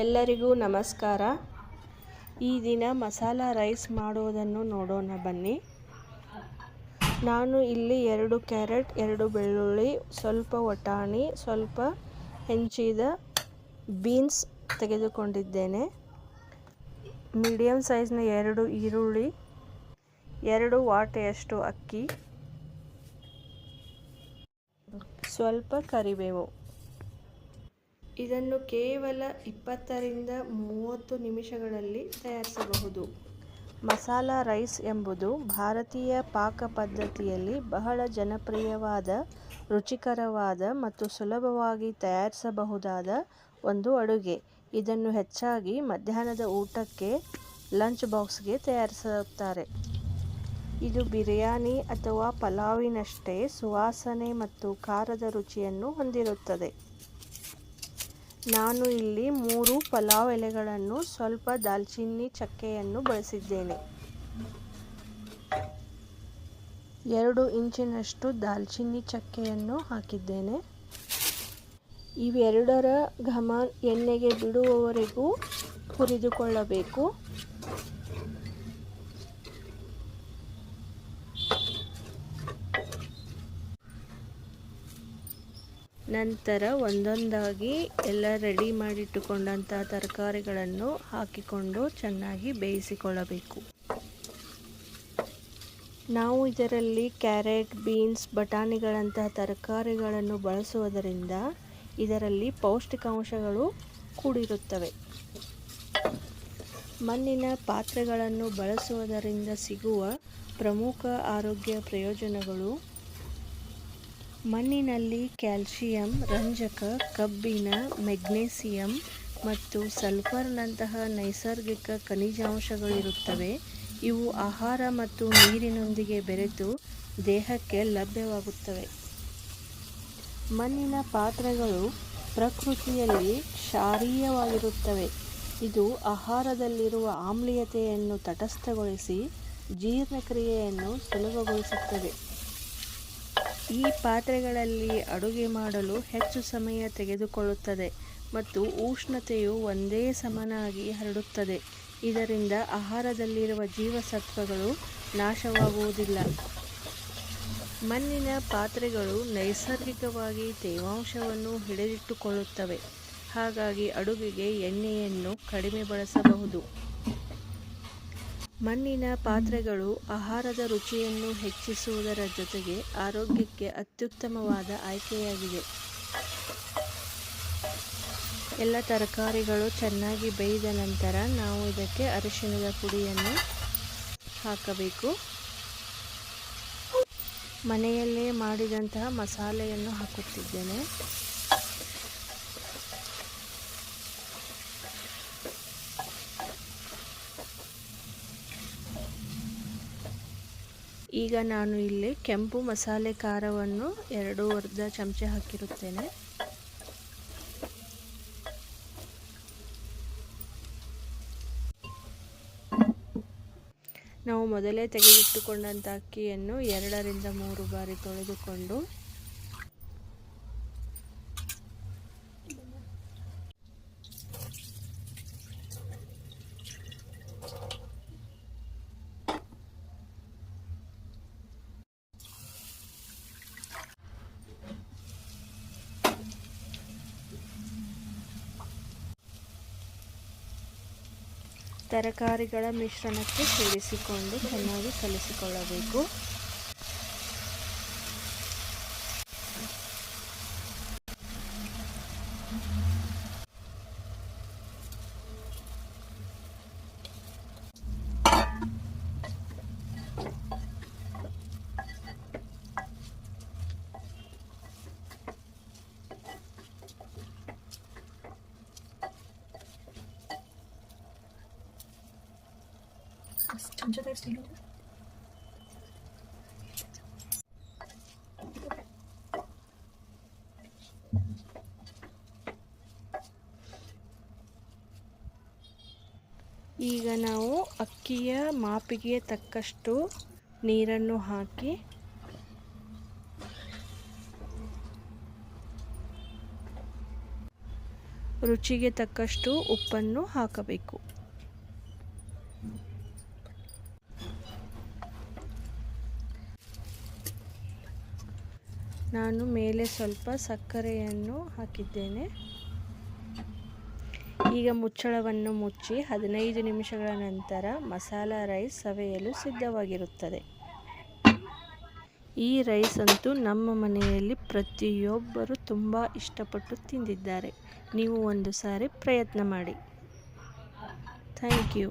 ಎಲ್ಲರಿಗೂ ನಮಸ್ಕಾರ. ಈ ದಿನ ಮಸಾಲ ರೈಸ್ ಮಾಡುವುದನ್ನು ನೋಡೋಣ ಬನ್ನಿ. ನಾನು ಇಲ್ಲಿ 2 ಕ್ಯಾರೆಟ್, 2 ಬೆಳ್ಳುಳ್ಳಿ, ಸ್ವಲ್ಪ ವಟಾಣಿ, ಸ್ವಲ್ಪ ಹೆಚ್ಚಿದ ಬೀನ್ಸ್ ತೆಗೆದುಕೊಂಡಿದ್ದೇನೆ. ಮೀಡಿಯಂ ಸೈಜ್ನ 2 ಈರುಳ್ಳಿ, 2 ವಾಟೆಯಷ್ಟು ಅಕ್ಕಿ, ಸ್ವಲ್ಪ ಕರಿಬೇವು. ಇದನ್ನು ಕೇವಲ 20 ರಿಂದ 30 ನಿಮಿಷಗಳಲ್ಲಿ ತಯಾರಿಸಬಹುದು. ಮಸಾಲ ರೈಸ್ ಎಂಬುದು ಭಾರತೀಯ ಪಾಕ ಪದ್ಧತಿಯಲ್ಲಿ ಬಹಳ ಜನಪ್ರಿಯವಾದ, ರುಚಿಕರವಾದ ಮತ್ತು ಸುಲಭವಾಗಿ ತಯಾರಿಸಬಹುದಾದ ಒಂದು ಅಡುಗೆ. ಇದನ್ನು ಹೆಚ್ಚಾಗಿ ಮಧ್ಯಾಹ್ನದ ಊಟಕ್ಕೆ, ಲಂಚ್ ಬಾಕ್ಸ್ಗೆ ತಯಾರಿಸುತ್ತಾರೆ. ಇದು ಬಿರಿಯಾನಿ ಅಥವಾ ಪಲಾವಿನಷ್ಟೇ ಸುವಾಸನೆ ಮತ್ತು ಖಾರದ ರುಚಿಯನ್ನು ಹೊಂದಿರುತ್ತದೆ. ನಾನು ಇಲ್ಲಿ 3 ಪಲಾವ್ ಎಲೆಗಳನ್ನು, ಸ್ವಲ್ಪ ದಾಲ್ಚಿನ್ನಿ ಚಕ್ಕೆಯನ್ನು ಬಳಸಿದ್ದೇನೆ. 2 ಇಂಚಿನಷ್ಟು ದಾಲ್ಚಿನ್ನಿ ಚಕ್ಕೆಯನ್ನು ಹಾಕಿದ್ದೇನೆ. ಇವೆರಡರ ಘಮ ಎಣ್ಣೆಗೆ ಬಿಡುವವರೆಗೂ ಹುರಿದುಕೊಳ್ಳಬೇಕು. ನಂತರ ಒಂದೊಂದಾಗಿ ಎಲ್ಲ ರೆಡಿ ಮಾಡಿಟ್ಟುಕೊಂಡಂಥ ತರಕಾರಿಗಳನ್ನು ಹಾಕಿಕೊಂಡು ಚೆನ್ನಾಗಿ ಬೇಯಿಸಿಕೊಳ್ಳಬೇಕು. ನಾವು ಇದರಲ್ಲಿ ಕ್ಯಾರೆಟ್, ಬೀನ್ಸ್, ಬಟಾಣಿಗಳಂತಹ ತರಕಾರಿಗಳನ್ನು ಬಳಸುವುದರಿಂದ ಇದರಲ್ಲಿ ಪೌಷ್ಟಿಕಾಂಶಗಳು ಕೂಡಿರುತ್ತವೆ. ಮಣ್ಣಿನ ಪಾತ್ರೆಗಳನ್ನು ಬಳಸುವುದರಿಂದ ಸಿಗುವ ಪ್ರಮುಖ ಆರೋಗ್ಯ ಪ್ರಯೋಜನಗಳು: ಮಣ್ಣಿನಲ್ಲಿ ಕ್ಯಾಲ್ಸಿಯಂ, ರಂಜಕ, ಕಬ್ಬಿಣ, ಮೆಗ್ನೀಸಿಯಂ ಮತ್ತು ಸಲ್ಫರ್ನಂತಹ ನೈಸರ್ಗಿಕ ಖನಿಜಾಂಶಗಳಿರುತ್ತವೆ. ಇವು ಆಹಾರ ಮತ್ತು ನೀರಿನೊಂದಿಗೆ ಬೆರೆತು ದೇಹಕ್ಕೆ ಲಭ್ಯವಾಗುತ್ತವೆ. ಮಣ್ಣಿನ ಪಾತ್ರೆಗಳು ಪ್ರಕೃತಿಯಲ್ಲಿ ಕ್ಷಾರೀಯವಾಗಿರುತ್ತವೆ. ಇದು ಆಹಾರದಲ್ಲಿರುವ ಆಮ್ಲೀಯತೆಯನ್ನು ತಟಸ್ಥಗೊಳಿಸಿ ಜೀರ್ಣಕ್ರಿಯೆಯನ್ನು ಸುಲಭಗೊಳಿಸುತ್ತದೆ. ಈ ಪಾತ್ರೆಗಳಲ್ಲಿ ಅಡುಗೆ ಮಾಡಲು ಹೆಚ್ಚು ಸಮಯ ತೆಗೆದುಕೊಳ್ಳುತ್ತದೆ ಮತ್ತು ಉಷ್ಣತೆಯು ಒಂದೇ ಸಮನಾಗಿ ಹರಡುತ್ತದೆ. ಇದರಿಂದ ಆಹಾರದಲ್ಲಿರುವ ಜೀವಸತ್ವಗಳು ನಾಶವಾಗುವುದಿಲ್ಲ. ಮಣ್ಣಿನ ಪಾತ್ರೆಗಳು ನೈಸರ್ಗಿಕವಾಗಿ ತೇವಾಂಶವನ್ನು ಹಿಡಿದಿಟ್ಟುಕೊಳ್ಳುತ್ತವೆ. ಹಾಗಾಗಿ ಅಡುಗೆಗೆ ಎಣ್ಣೆಯನ್ನು ಕಡಿಮೆ ಬಳಸಬಹುದು. ಮಣ್ಣಿನ ಪಾತ್ರೆಗಳು ಆಹಾರದ ರುಚಿಯನ್ನು ಹೆಚ್ಚಿಸುವುದರ ಜೊತೆಗೆ ಆರೋಗ್ಯಕ್ಕೆ ಅತ್ಯುತ್ತಮವಾದ ಆಯ್ಕೆಯಾಗಿದೆ. ಎಲ್ಲ ತರಕಾರಿಗಳು ಚೆನ್ನಾಗಿ ಬೇಯ್ದ ನಂತರ ನಾವು ಇದಕ್ಕೆ ಅರಿಶಿಣದ ಪುಡಿಯನ್ನು ಹಾಕಬೇಕು. ಮನೆಯಲ್ಲೇ ಮಾಡಿದಂತಹ ಮಸಾಲೆಯನ್ನು ಹಾಕುತ್ತಿದ್ದೇನೆ. ಈಗ ನಾನು ಇಲ್ಲಿ ಕೆಂಪು ಮಸಾಲೆ ಖಾರವನ್ನು 2 ಚಮಚ ಹಾಕಿರುತ್ತೇನೆ. ನಾವು ಮೊದಲೇ ತೆಗೆದಿಟ್ಟುಕೊಂಡಂಥ ಅಕ್ಕಿಯನ್ನು 2 ರಿಂದ 3 ಬಾರಿ ತೊಳೆದುಕೊಂಡು ತರಕಾರಿಗಳ ಮಿಶ್ರಣಕ್ಕೆ ಸೇರಿಸಿಕೊಂಡು ಚೆನ್ನಾಗಿ ಕಲಿಸಿಕೊಳ್ಳಬೇಕು. ಈಗ ನಾವು ಅಕ್ಕಿಯ ಮಾಪಿಗೆ ತಕ್ಕಷ್ಟು ನೀರನ್ನು ಹಾಕಿ ರುಚಿಗೆ ತಕ್ಕಷ್ಟು ಉಪ್ಪನ್ನು ಹಾಕಬೇಕು. ನಾನು ಮೇಲೆ ಸ್ವಲ್ಪ ಸಕ್ಕರೆಯನ್ನು ಹಾಕಿದ್ದೇನೆ. ಈಗ ಮುಚ್ಚಳವನ್ನು ಮುಚ್ಚಿ 15 ನಿಮಿಷಗಳ ನಂತರ ಮಸಾಲಾ ರೈಸ್ ಸವಿಯಲು ಸಿದ್ಧವಾಗಿರುತ್ತದೆ. ಈ ರೈಸ್ ಅಂತೂ ನಮ್ಮ ಮನೆಯಲ್ಲಿ ಪ್ರತಿಯೊಬ್ಬರು ತುಂಬ ಇಷ್ಟಪಟ್ಟು ತಿಂದಿದ್ದಾರೆ. ನೀವು ಒಂದು ಸಾರಿ ಪ್ರಯತ್ನ ಮಾಡಿ. Thank you.